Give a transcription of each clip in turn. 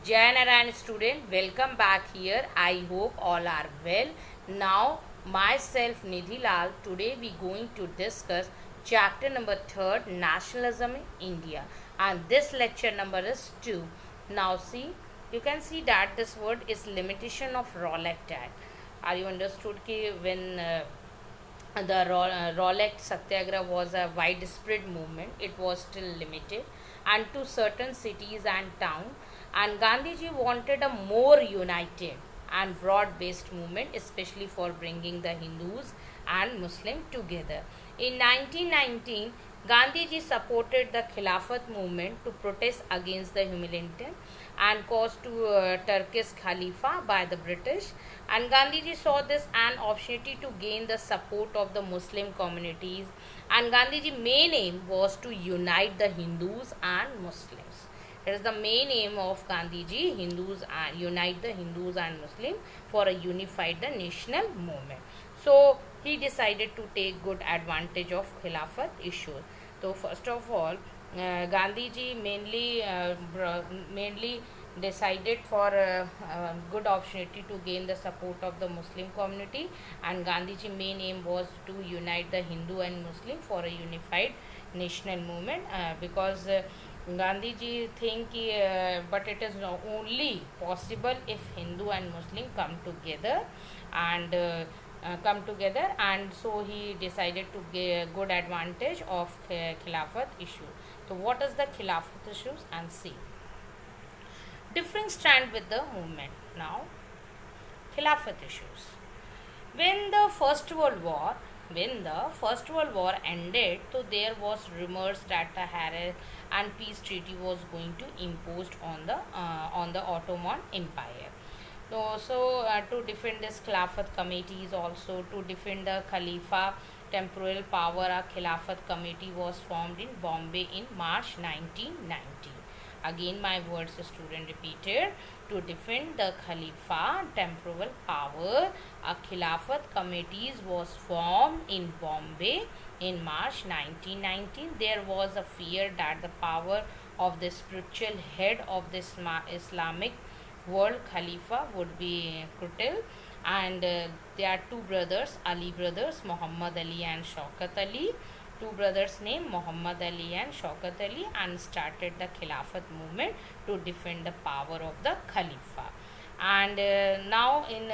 Jai Narayan student, welcome back here. I hope all are well. Now, myself Nidhi Lal, today we going to discuss chapter number 3, Nationalism in India. And this lecture number is 2. Now see, you can see that this word is limitation of Rowlatt Act. Are you understood ki when the Rowlatt Satyagraha was a widespread movement. It was still limited and to certain cities and towns. And Gandhiji wanted a more united and broad-based movement, especially for bringing the Hindus and Muslims together. In 1919, Gandhiji supported the Khilafat movement to protest against the humiliation and caused to Turkish Khalifa by the British. And Gandhiji saw this an opportunity to gain the support of the Muslim communities. And Gandhiji's main aim was to unite the Hindus and Muslims. It is the main aim of Gandhiji, Hindus and unite the Hindus and Muslims for a unified the national movement. So he decided to take good advantage of Khilafat issues. So first of all, Gandhiji mainly decided for a good opportunity to gain the support of the Muslim community, and Gandhiji main aim was to unite the Hindu and Muslim for a unified national movement because Gandhiji think but it is only possible if Hindu and Muslim come together and so he decided to get good advantage of Khilafat issue. So what is the Khilafat issues and see different stand with the movement. Now Khilafat issues. When the First World War ended, so there was rumors that the Harris and peace treaty was going to imposed on the Ottoman Empire. So to defend this Khilafat committees, also to defend the Khalifa temporal power, a Khilafat committee was formed in Bombay in March 1990. Again my words student repeated. To defend the Khalifa temporal power, a Khilafat committee was formed in Bombay in March 1919. There was a fear that the power of the spiritual head of the Islamic world Khalifa would be curtailed, and there are two brothers, Ali brothers, Muhammad Ali and Shaukat Ali. Two brothers named Muhammad Ali and Shaukat Ali, and started the Khilafat movement to defend the power of the Khalifa. And now in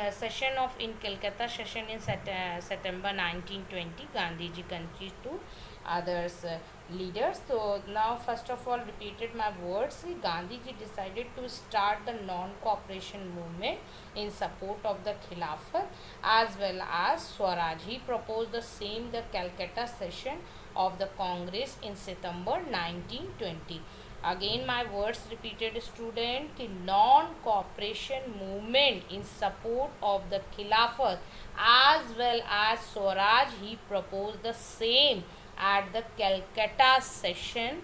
Calcutta session in September 1920, Gandhiji continued to others leaders. So now first of all repeated my words. Gandhiji decided to start the non-cooperation movement in support of the Khilafat as well as Swaraj. He proposed the same the Calcutta session of the Congress in September 1920. Again my words repeated student. The non-cooperation movement in support of the Khilafat as well as Swaraj, he proposed the same at the Calcutta session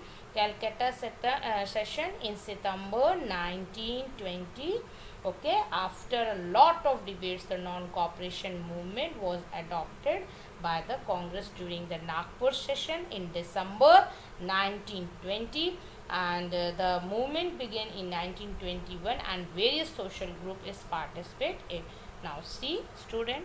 in September 1920. Okay, after a lot of debates, the non-cooperation movement was adopted by the Congress during the Nagpur session in December 1920, and the movement began in 1921 and various social groups participate in. Now see student,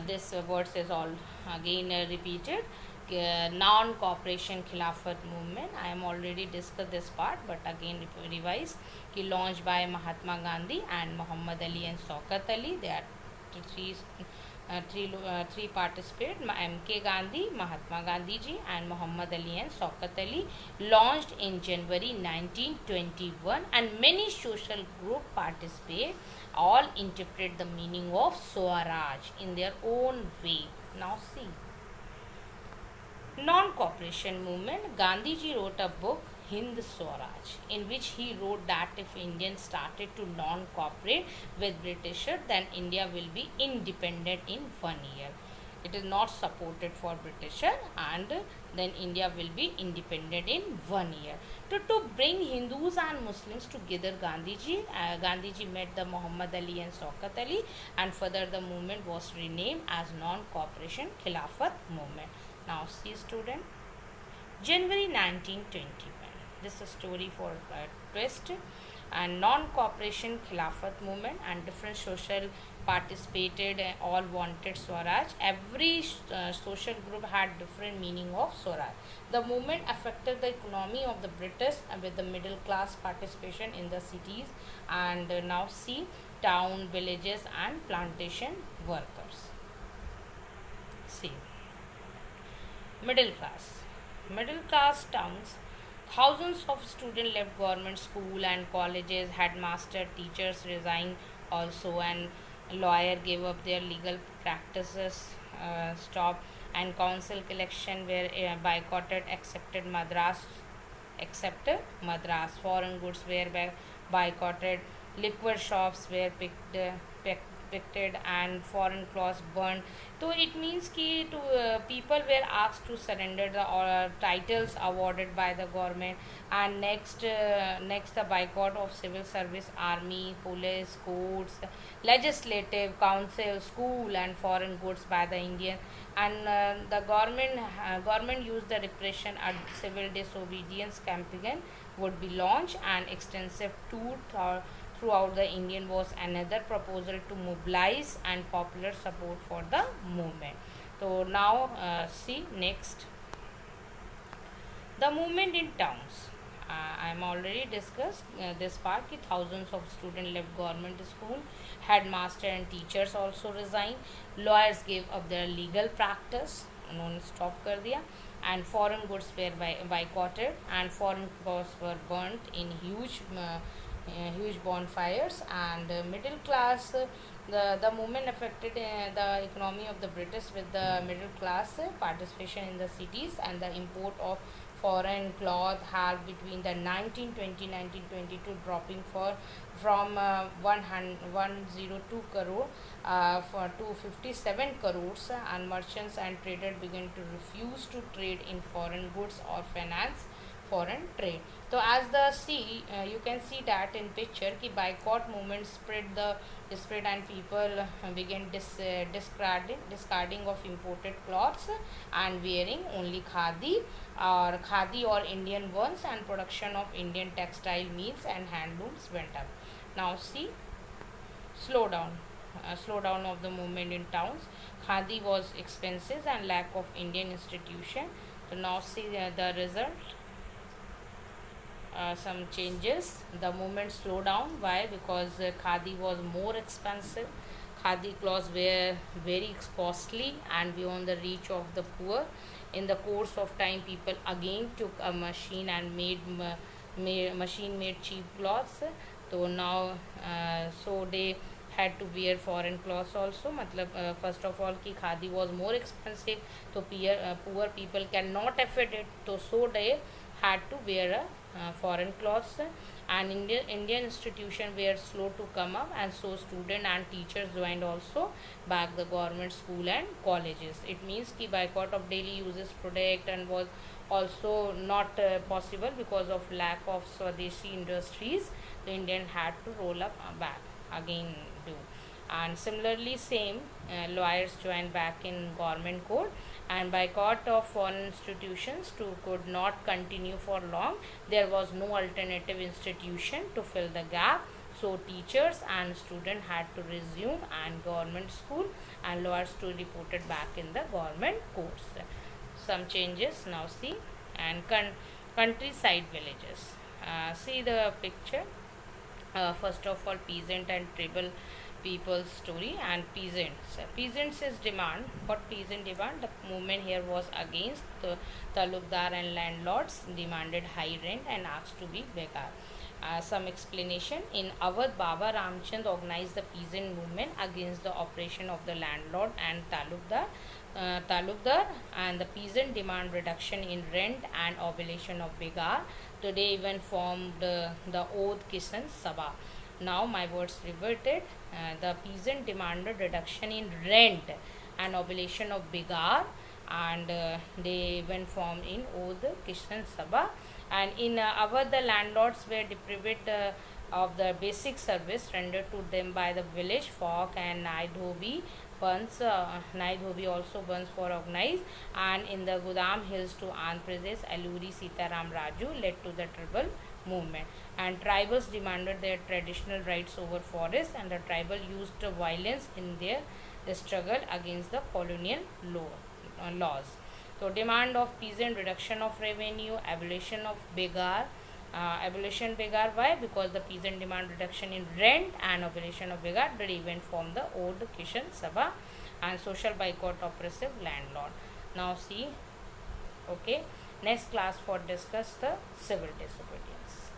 this words is all again repeated. Non-cooperation Khilafat movement, I am already discussed this part but again revise. Launched by Mahatma Gandhi and Muhammad Ali and Shaukat Ali. There are three participate, M.K. Gandhi, Mahatma Gandhi ji and Muhammad Ali and Shaukat Ali. Launched in January 1921 and many social group participate. All interpret the meaning of Swaraj in their own way. Now see, non-cooperation movement. Gandhiji wrote a book, Hind Swaraj, in which he wrote that if Indians started to non-cooperate with Britishers, then India will be independent in 1 year. It is not supported for Britisher, and then India will be independent in 1 year. To bring Hindus and Muslims together, Gandhiji met the Muhammad Ali and Shaukat Ali, and further the movement was renamed as Non-Cooperation Khilafat Movement. Now see student, January 1921. this story for a twist. And non-cooperation Khilafat movement and different social participated, all wanted Swaraj. Every social group had different meaning of Swaraj. The movement affected the economy of the British with the middle class participation in the cities, and now see town, villages and plantation workers. See, middle class. Middle class towns. Thousands of students left government school and colleges, headmaster, teachers resigned also, and lawyer gave up their legal practices, stopped, and council collection were boycotted, accepted Madras. Foreign goods were boycotted, liquor shops were picked and foreign clothes burned. So it means कि to people were asked to surrender the titles awarded by the government, and next the boycott of civil service, army, police, courts, legislative council, school and foreign goods by the Indian, and the government used the repression and civil disobedience campaign would be launched, and extensive tour throughout the Indian was another proposal to mobilize and popular support for the movement. So now see next, the movement in towns. I am already discussed this part कि thousands of students left government school, headmaster and teachers also resigned, lawyers gave up their legal practice, उन्होंने stop कर दिया, and foreign goods were boycotted and foreign clothes were burnt in huge bonfires, and middle class, the movement affected the economy of the British with the middle class participation in the cities, and the import of foreign cloth had between the 1920-1922 dropping from 102 crore to 57 crores, and merchants and traders began to refuse to trade in foreign goods or finance foreign trade. So as the see you can see that in picture कि boycott movement spread and people began discarding of imported clothes and wearing only khadi or Indian ones, and production of Indian textile mills and handlooms went up. Now see slowdown of the movement in towns. Khadi was expensive and lack of Indian institution. So now see the result. Some changes. The movement slowed down. Why? Because khadi was more expensive. Khadi clothes were very costly and beyond the reach of the poor. In the course of time, people again took a machine and made cheap clothes. So now so they had to wear foreign clothes also. मतलब first of all कि khadi was more expensive, so poor people cannot afford it, so they had to wear foreign clothes, and Indian institutions were slow to come up, and so students and teachers joined also back the government school and colleges. It means कि boycott of daily uses product and was also not possible because of lack of Swadeshi industries. The Indian had to roll up back again do. And similarly same lawyers joined back in government court, and boycott of foreign institutions could not continue for long. There was no alternative institution to fill the gap, so teachers and students had to resume and government school, and lawyers to reported back in the government courts. Some changes now see, and countryside villages. See the picture. First of all, peasant and tribal people's story and peasants is demand. What peasant demand? The movement here was against the talukdar and landlords demanded high rent and asked to be begar. Some explanation. In Awadh, Baba Ramchand organized the peasant movement against the oppression of the landlord and talukdar, and the peasant demand reduction in rent and abolition of begar. Today even formed the Oath Kisan Sabha. Now my words reverted. The peasant demanded reduction in rent and abolition of begar, and they went formed in Oath Kisan Sabha. And in Awadh, the landlords were deprived of the basic service rendered to them by the village folk and Nai Dhobi Bans, Nai Dhobi also Bans for organized, and in the Godam Hills to Andhra Pradesh, Aluri Sitaram Raju led to the tribal movement. And tribals demanded their traditional rights over forests, and the tribal used violence in their struggle against the colonial laws. So, demand of peasant, reduction of revenue, abolition of begar. Abolition begar, why? Because the peasant demand reduction in rent and abolition of begar derived from the old Kishan Sabha, and social boycott oppressive landlord. Now see, okay, next class for discuss the civil disobedience.